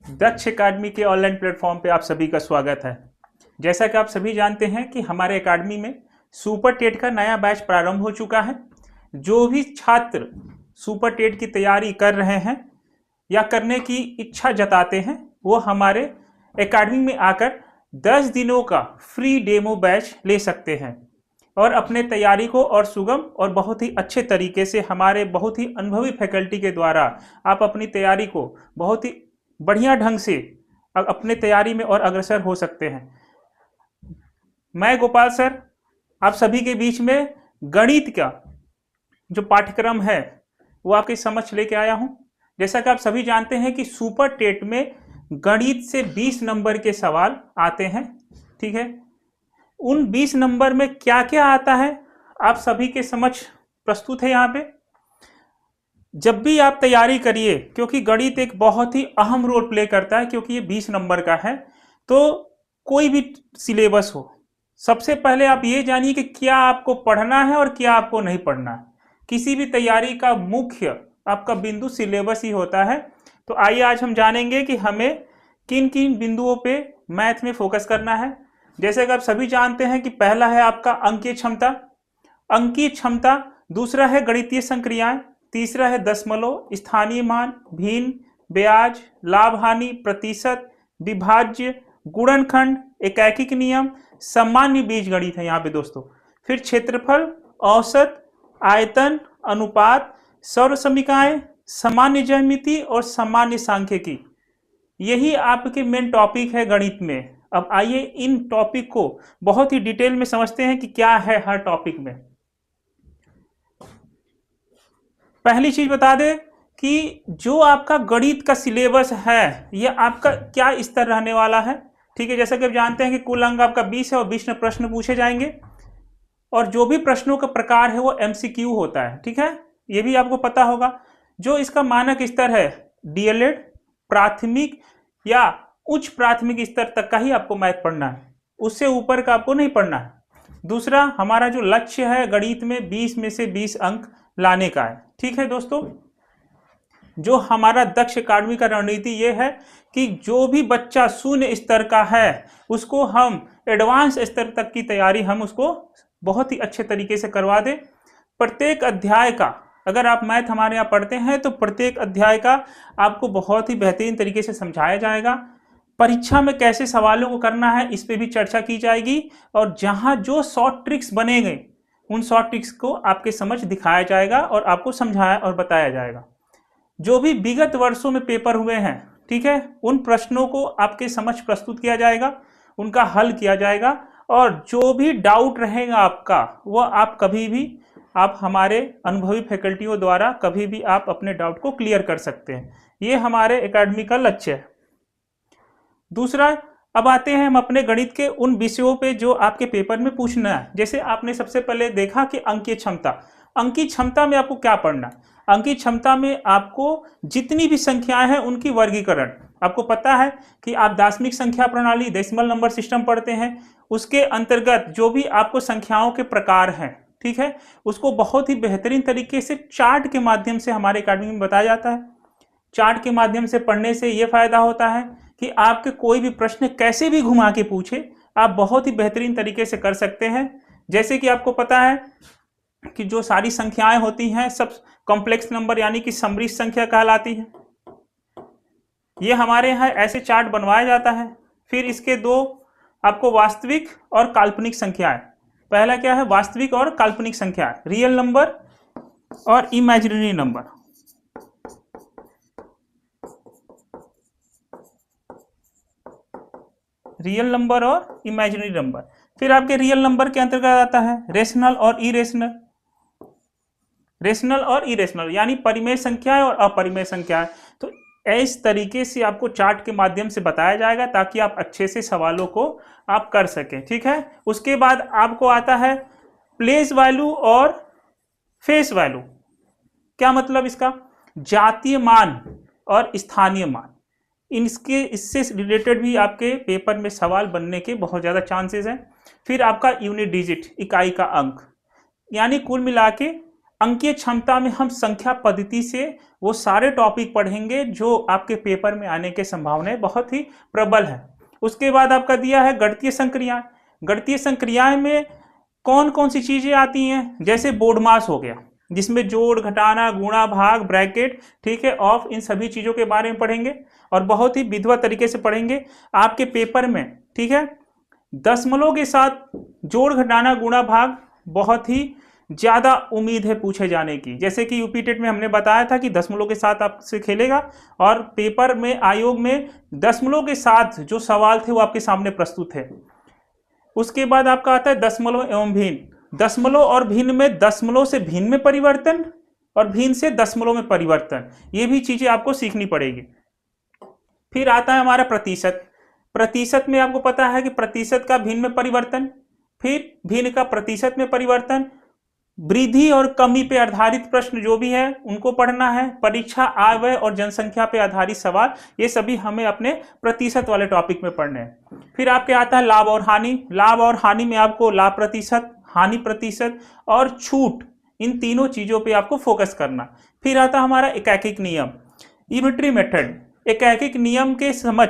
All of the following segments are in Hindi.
दक्ष एकेडमी के ऑनलाइन प्लेटफॉर्म पे आप सभी का स्वागत है। जैसा कि आप सभी जानते हैं कि हमारे एकेडमी में सुपर टेट का नया बैच प्रारंभ हो चुका है। जो भी छात्र सुपर टेट की तैयारी कर रहे हैं या करने की इच्छा जताते हैं वो हमारे एकेडमी में आकर 10 दिनों का फ्री डेमो बैच ले सकते हैं और अपने तैयारी को और सुगम और बहुत ही अच्छे तरीके से हमारे बहुत ही अनुभवी फैकल्टी के द्वारा आप अपनी तैयारी को बहुत ही बढ़िया ढंग से अपने तैयारी में और अग्रसर हो सकते हैं। मैं गोपाल सर आप सभी के बीच में गणित का जो पाठ्यक्रम है वो आपके समक्ष लेके आया हूं। जैसा कि आप सभी जानते हैं कि सुपर टेट में गणित से 20 नंबर के सवाल आते हैं, ठीक है। उन 20 नंबर में क्या क्या आता है आप सभी के समक्ष प्रस्तुत है यहाँ पे। जब भी आप तैयारी करिए, क्योंकि गणित एक बहुत ही अहम रोल प्ले करता है, क्योंकि ये 20 नंबर का है, तो कोई भी सिलेबस हो, सबसे पहले आप ये जानिए कि क्या आपको पढ़ना है और क्या आपको नहीं पढ़ना है। किसी भी तैयारी का मुख्य आपका बिंदु सिलेबस ही होता है। तो आइए आज हम जानेंगे कि हमें किन किन बिंदुओं पे मैथ में फोकस करना है। जैसे कि आप सभी जानते हैं कि पहला है आपका अंकीय क्षमता, दूसरा है गणितीय संक्रियाएं, तीसरा है दशमलव, स्थानीय मान, भिन्न, ब्याज, लाभ हानि, प्रतिशत, विभाज्य, गुणनखंड, एकैकिक नियम, सामान्य बीजगणित है यहाँ पे दोस्तों। फिर क्षेत्रफल, औसत, आयतन, अनुपात, सौर समीकरण, सामान्य ज्यामिति और सामान्य सांख्यिकी, यही आपके मेन टॉपिक है गणित में। अब आइए इन टॉपिक को बहुत ही डिटेल में समझते हैं कि क्या है हर टॉपिक में। पहली चीज बता दें कि जो आपका गणित का सिलेबस है ये आपका क्या स्तर रहने वाला है, ठीक है। जैसा कि आप जानते हैं कि कुल अंक आपका 20 है और 20 में प्रश्न पूछे जाएंगे और जो भी प्रश्नों का प्रकार है वो एमसीक्यू होता है, ठीक है। ये भी आपको पता होगा। जो इसका मानक स्तर है डीएलएड, प्राथमिक या उच्च प्राथमिक स्तर तक का ही आपको मैथ पढ़ना है, उससे ऊपर का आपको नहीं पढ़ना है। दूसरा हमारा जो लक्ष्य है गणित में 20 में से 20 अंक लाने का है, ठीक है दोस्तों। जो हमारा दक्ष एकेडमी का रणनीति ये है कि जो भी बच्चा शून्य स्तर का है उसको हम एडवांस स्तर तक की तैयारी हम उसको बहुत ही अच्छे तरीके से करवा दें। प्रत्येक अध्याय का अगर आप मैथ हमारे यहाँ पढ़ते हैं तो प्रत्येक अध्याय का आपको बहुत ही बेहतरीन तरीके से समझाया जाएगा। परीक्षा में कैसे सवालों को करना है इस पे भी चर्चा की जाएगी और जहाँ जो शॉर्ट ट्रिक्स बनेंगे उन शॉर्ट ट्रिक्स को आपके समझ दिखाया जाएगा और आपको समझाया और बताया जाएगा। जो भी विगत वर्षों में पेपर हुए हैं, ठीक है, उन प्रश्नों को आपके समक्ष प्रस्तुत किया जाएगा, उनका हल किया जाएगा और जो भी डाउट रहेगा आपका वो आप कभी भी आप हमारे अनुभवी फैकल्टियों द्वारा कभी भी आप अपने डाउट को क्लियर कर सकते हैं। ये हमारे एकेडमी का लक्ष्य है। दूसरा, अब आते हैं हम अपने गणित के उन विषयों पे जो आपके पेपर में पूछना है। जैसे आपने सबसे पहले देखा कि अंकीय क्षमता में आपको क्या पढ़ना है। अंकीय क्षमता में आपको जितनी भी संख्याएं हैं उनकी वर्गीकरण, आपको पता है कि आप दार्शनिक संख्या प्रणाली डेसिमल नंबर सिस्टम पढ़ते हैं, उसके अंतर्गत जो भी आपको संख्याओं के प्रकार हैं, ठीक है, उसको बहुत ही बेहतरीन तरीके से चार्ट के माध्यम से हमारे एकेडमी में बताया जाता है। चार्ट के माध्यम से पढ़ने से यह फायदा होता है कि आपके कोई भी प्रश्न कैसे भी घुमा के पूछे आप बहुत ही बेहतरीन तरीके से कर सकते हैं। जैसे कि आपको पता है कि जो सारी संख्याएं होती हैं सब कॉम्प्लेक्स नंबर यानी कि समृद्ध संख्या कहलाती है। ये हमारे यहाँ ऐसे चार्ट बनवाया जाता है। फिर इसके दो आपको वास्तविक और काल्पनिक संख्याएं, पहला क्या है वास्तविक और काल्पनिक संख्या, रियल नंबर और इमेजिनरी नंबर। रियल नंबर और इमेजिनरी नंबर। फिर आपके रियल नंबर के अंतर्गत आता है रेशनल और इरेशनल। रेशनल और इरेशनल यानी परिमेय संख्याएं और अपरिमेय संख्याएं। तो इस तरीके से आपको चार्ट के माध्यम से बताया जाएगा ताकि आप अच्छे से सवालों को आप कर सकें, ठीक है। उसके बाद आपको आता है प्लेस वैल्यू और फेस वैल्यू। क्या मतलब इसका, जातीय मान और स्थानीय मान, इससे रिलेटेड भी आपके पेपर में सवाल बनने के बहुत ज़्यादा चांसेस हैं। फिर आपका यूनिट डिजिट, इकाई का अंक, यानी कुल मिला के अंकीय क्षमता में हम संख्या पद्धति से वो सारे टॉपिक पढ़ेंगे जो आपके पेपर में आने के संभावनाएं बहुत ही प्रबल है। उसके बाद आपका दिया है गणितीय संक्रियाएं। गणितीय संक्रियाएं में कौन कौन सी चीजें आती हैं, जैसे बोर्डमास हो गया जिसमें जोड़, घटाना, गुणा, भाग, ब्रैकेट, ठीक है, ऑफ, इन सभी चीजों के बारे में पढ़ेंगे और बहुत ही विधिवत तरीके से पढ़ेंगे। आपके पेपर में, ठीक है, दशमलव के साथ जोड़, घटाना, गुणा, भाग बहुत ही ज्यादा उम्मीद है पूछे जाने की। जैसे कि यूपी टेट में हमने बताया था कि दशमलव के साथ आपसे खेलेगा और पेपर में आयोग में दशमलव के साथ जो सवाल थे वो आपके सामने प्रस्तुत है। उसके बाद आपका आता है दशमलव एवं भिन्न। दशमलव और भिन्न में दशमलव से भिन्न में परिवर्तन और भिन्न से दशमलव में परिवर्तन, ये भी चीजें आपको सीखनी पड़ेगी। फिर आता है हमारा प्रतिशत। प्रतिशत में आपको पता है कि प्रतिशत का भिन्न में परिवर्तन, फिर भिन्न का प्रतिशत में परिवर्तन, वृद्धि और कमी पे आधारित प्रश्न जो भी है उनको पढ़ना है, परीक्षा, आय व्यय और जनसंख्या पे आधारित सवाल, ये सभी हमें अपने प्रतिशत वाले टॉपिक में पढ़ने हैं। फिर आपके आता है लाभ और हानि। लाभ और हानि में आपको लाभ प्रतिशत, हानि प्रतिशत और छूट, इन तीनों चीजों पे आपको फोकस करना। फिर आता हमारा एकैकिक नियम, यूनिटरी मेथड। एकैकिक नियम के समझ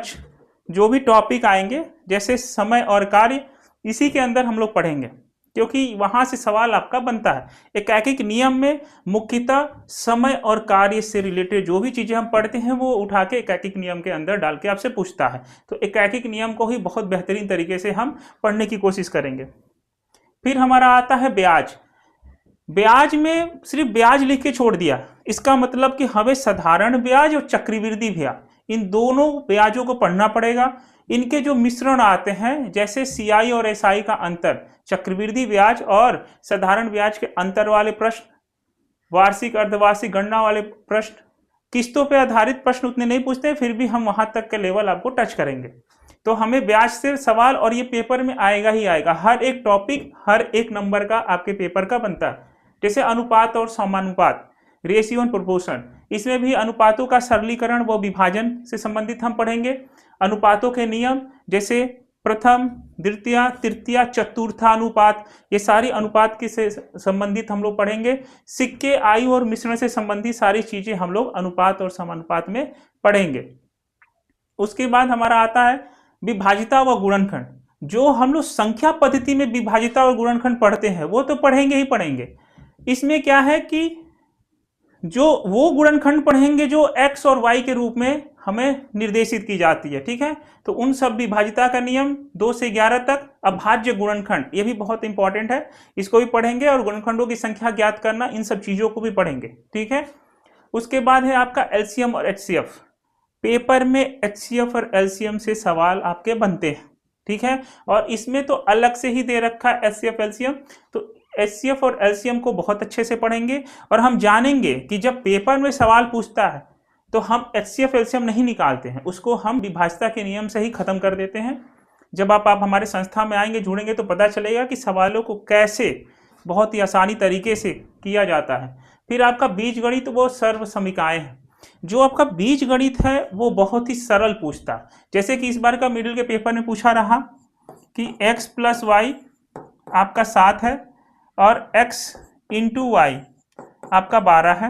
जो भी टॉपिक आएंगे जैसे समय और कार्य, इसी के अंदर हम लोग पढ़ेंगे क्योंकि वहां से सवाल आपका बनता है। एकैकिक नियम में मुख्यतः समय और कार्य से रिलेटेड जो भी चीजें हम पढ़ते हैं वो उठा के एकैकिक नियम के अंदर डाल के आपसे पूछता है। तो एकैकिक नियम को ही बहुत बेहतरीन तरीके से हम पढ़ने की कोशिश करेंगे। फिर हमारा आता है ब्याज। ब्याज में सिर्फ ब्याज लिख के छोड़ दिया, इसका मतलब कि हमें साधारण ब्याज और चक्रवृद्धि ब्याज, इन दोनों ब्याजों को पढ़ना पड़ेगा। इनके जो मिश्रण आते हैं जैसे सीआई और एसआई का अंतर, चक्रवृद्धि ब्याज और साधारण ब्याज के अंतर वाले प्रश्न, वार्षिक अर्धवार्षिक गणना वाले प्रश्न, किस्तों पे आधारित प्रश्न उतने नहीं पूछते, फिर भी हम वहां तक का लेवल आपको टच करेंगे। तो हमें ब्याज से सवाल, और ये पेपर में आएगा ही आएगा। हर एक टॉपिक हर एक नंबर का आपके पेपर का बनता है। जैसे अनुपात और समानुपात, रेशियो एंड प्रोपोर्शन, इसमें भी अनुपातों का सरलीकरण व विभाजन से संबंधित हम पढ़ेंगे। अनुपातों के नियम जैसे प्रथम, द्वितीय, तृतीय, चतुर्थानुपात, ये सारी अनुपात के से संबंधित हम लोग पढ़ेंगे। सिक्के, आयु और मिश्रण से संबंधित सारी चीजें हम लोग अनुपात और समानुपात में पढ़ेंगे। उसके बाद हमारा आता है विभाजिता व गुणनखंड। जो हम लोग संख्या पद्धति में विभाजिता और गुणनखंड पढ़ते हैं वो तो पढ़ेंगे ही पढ़ेंगे। इसमें क्या है कि जो वो गुणनखंड पढ़ेंगे जो x और y के रूप में हमें निर्देशित की जाती है, ठीक है। तो उन सब विभाजिता का नियम 2 से 11 तक, अभाज्य गुणनखंड, ये भी बहुत इंपॉर्टेंट है, इसको भी पढ़ेंगे, और गुणनखंडों की संख्या ज्ञात करना, इन सब चीजों को भी पढ़ेंगे, ठीक है। उसके बाद है आपका एलसीएम और एचसीएफ। पेपर में एचसीएफ और एलसीएम से सवाल आपके बनते हैं, ठीक है, और इसमें तो अलग से ही दे रखा है एचसीएफ एलसीएम। तो एचसीएफ और एलसीएम को बहुत अच्छे से पढ़ेंगे और हम जानेंगे कि जब पेपर में सवाल पूछता है तो हम एचसीएफ एलसीएम नहीं निकालते हैं, उसको हम विभाजिता के नियम से ही खत्म कर देते हैं। जब आप हमारे संस्था में आएंगे, जुड़ेंगे, तो पता चलेगा कि सवालों को कैसे बहुत ही आसानी तरीके से किया जाता है। फिर आपका बीजगणित वो सर्व समीकरण है। जो आपका बीजगणित है वो बहुत ही सरल पूछता है। जैसे कि इस बार का मिडिल के पेपर में पूछा रहा कि x प्लस वाई आपका 7 है और x इंटू वाई आपका 12 है।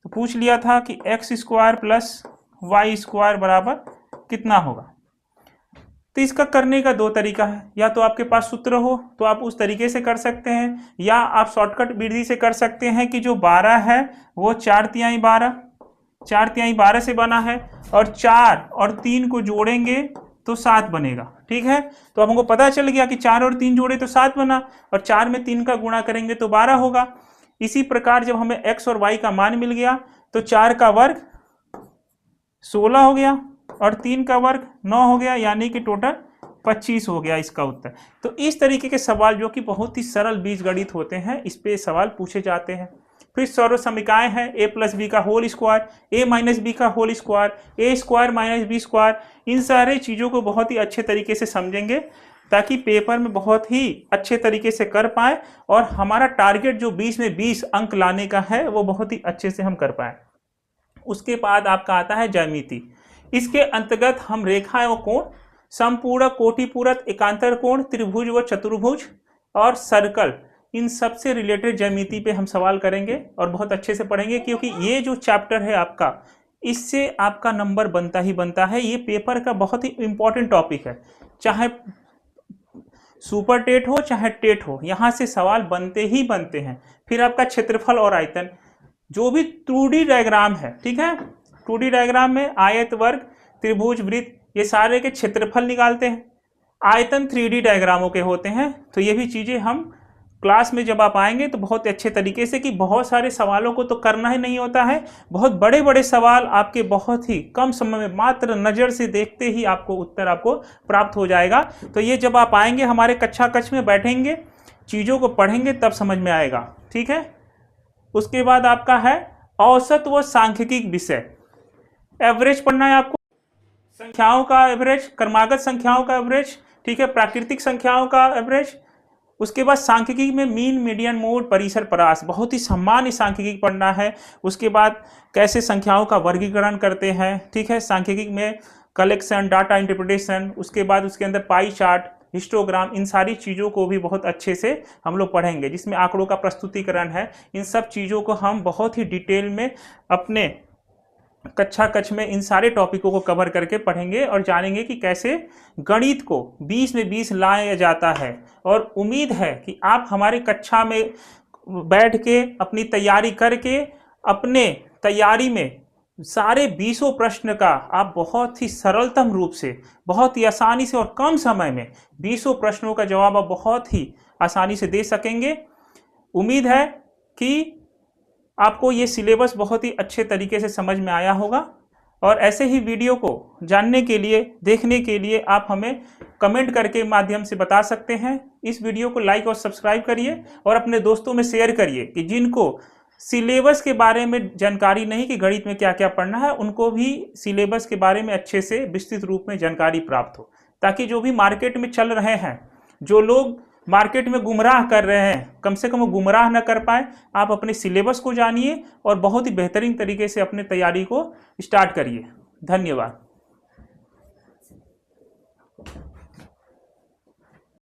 तो पूछ लिया था कि x square plus y square बराबर कितना होगा। तो इसका करने का 2 तरीका है, या तो आपके पास सूत्र हो तो आप उस तरीके से कर सकते हैं, या आप शॉर्टकट विधि से कर सकते हैं कि जो 12 है वो 4 तिहाई 12 से बना है, और 4 और 3 को जोड़ेंगे तो 7 बनेगा, ठीक है। तो अब हमको पता चल गया कि 4 और 3 जोड़े तो 7 बना, और 4 में 3 का गुणा करेंगे तो 12 होगा। इसी प्रकार जब हमें x और y का मान मिल गया तो 4 का वर्ग 16 हो गया और 3 का वर्ग 9 हो गया, यानी कि टोटल 25 हो गया इसका उत्तर। तो इस तरीके के सवाल जो कि बहुत ही सरल बीजगणित होते हैं, इस पे सवाल पूछे जाते हैं। फिर सर्व समीकरण है a प्लस बी का whole square, a minus B का whole square, a square minus B square, इन सारे चीज़ों को बहुत ही अच्छे तरीके से समझेंगे ताकि पेपर में बहुत ही अच्छे तरीके से कर पाए, और हमारा टारगेट जो 20 में 20 अंक लाने का है वो बहुत ही अच्छे से हम कर पाए। उसके बाद आपका आता है ज्यामिति। इसके अंतर्गत हम रेखा व कोण, समपूरक, कोटिपूरक, एकांतर कोण, त्रिभुज व चतुर्भुज और सर्कल, इन सब से रिलेटेड ज्यामिति पे हम सवाल करेंगे और बहुत अच्छे से पढ़ेंगे, क्योंकि ये जो चैप्टर है आपका, इससे आपका नंबर बनता ही बनता है। ये पेपर का बहुत ही इंपॉर्टेंट टॉपिक है, चाहे सुपर टेट हो चाहे टेट हो, यहाँ से सवाल बनते ही बनते हैं। फिर आपका क्षेत्रफल और आयतन, जो भी 2D डायग्राम है, ठीक है, 2D डायग्राम में आयत, वर्ग, त्रिभुज, वृत्त, ये सारे के क्षेत्रफल निकालते हैं। आयतन 3D डायग्रामों के होते हैं। तो ये भी चीज़ें हम क्लास में जब आप आएंगे तो बहुत अच्छे तरीके से, कि बहुत सारे सवालों को तो करना ही नहीं होता है, बहुत बड़े बड़े सवाल आपके बहुत ही कम समय में मात्र नज़र से देखते ही आपको उत्तर आपको प्राप्त हो जाएगा। तो ये जब आप आएंगे हमारे कक्षा कक्ष में बैठेंगे, चीज़ों को पढ़ेंगे, तब समझ में आएगा, ठीक है। उसके बाद आपका है औसत व सांख्यिकी विषय। एवरेज पढ़ना है आपको, संख्याओं का एवरेज, क्रमागत संख्याओं का एवरेज, ठीक है, प्राकृतिक संख्याओं का एवरेज। उसके बाद सांख्यिकी में मीन, मीडियन, मोड, परिसर, परास, बहुत ही सामान्य सांख्यिकी पढ़ना है। उसके बाद कैसे संख्याओं का वर्गीकरण करते हैं, ठीक है, सांख्यिकी में कलेक्शन, डाटा इंटरप्रिटेशन, उसके बाद उसके अंदर पाई चार्ट, हिस्टोग्राम, इन सारी चीज़ों को भी बहुत अच्छे से हम लोग पढ़ेंगे, जिसमें आंकड़ों का प्रस्तुतिकरण है। इन सब चीज़ों को हम बहुत ही डिटेल में अपने कक्षा कक्ष में इन सारे टॉपिकों को कवर करके पढ़ेंगे और जानेंगे कि कैसे गणित को 20 में 20 लाया जाता है। और उम्मीद है कि आप हमारे कक्षा में बैठ के अपनी तैयारी करके अपने तैयारी में सारे 20 प्रश्न का आप बहुत ही सरलतम रूप से, बहुत ही आसानी से और कम समय में 20 प्रश्नों का जवाब आप बहुत ही आसानी से दे सकेंगे। उम्मीद है कि आपको ये सिलेबस बहुत ही अच्छे तरीके से समझ में आया होगा। और ऐसे ही वीडियो को जानने के लिए, देखने के लिए आप हमें कमेंट करके माध्यम से बता सकते हैं। इस वीडियो को लाइक और सब्सक्राइब करिए और अपने दोस्तों में शेयर करिए, कि जिनको सिलेबस के बारे में जानकारी नहीं कि गणित में क्या क्या पढ़ना है, उनको भी सिलेबस के बारे में अच्छे से विस्तृत रूप में जानकारी प्राप्त हो, ताकि जो भी मार्केट में चल रहे हैं, जो लोग मार्केट में गुमराह कर रहे हैं, कम से कम वो गुमराह न कर पाए। आप अपने सिलेबस को जानिए और बहुत ही बेहतरीन तरीके से अपने तैयारी को स्टार्ट करिए। धन्यवाद।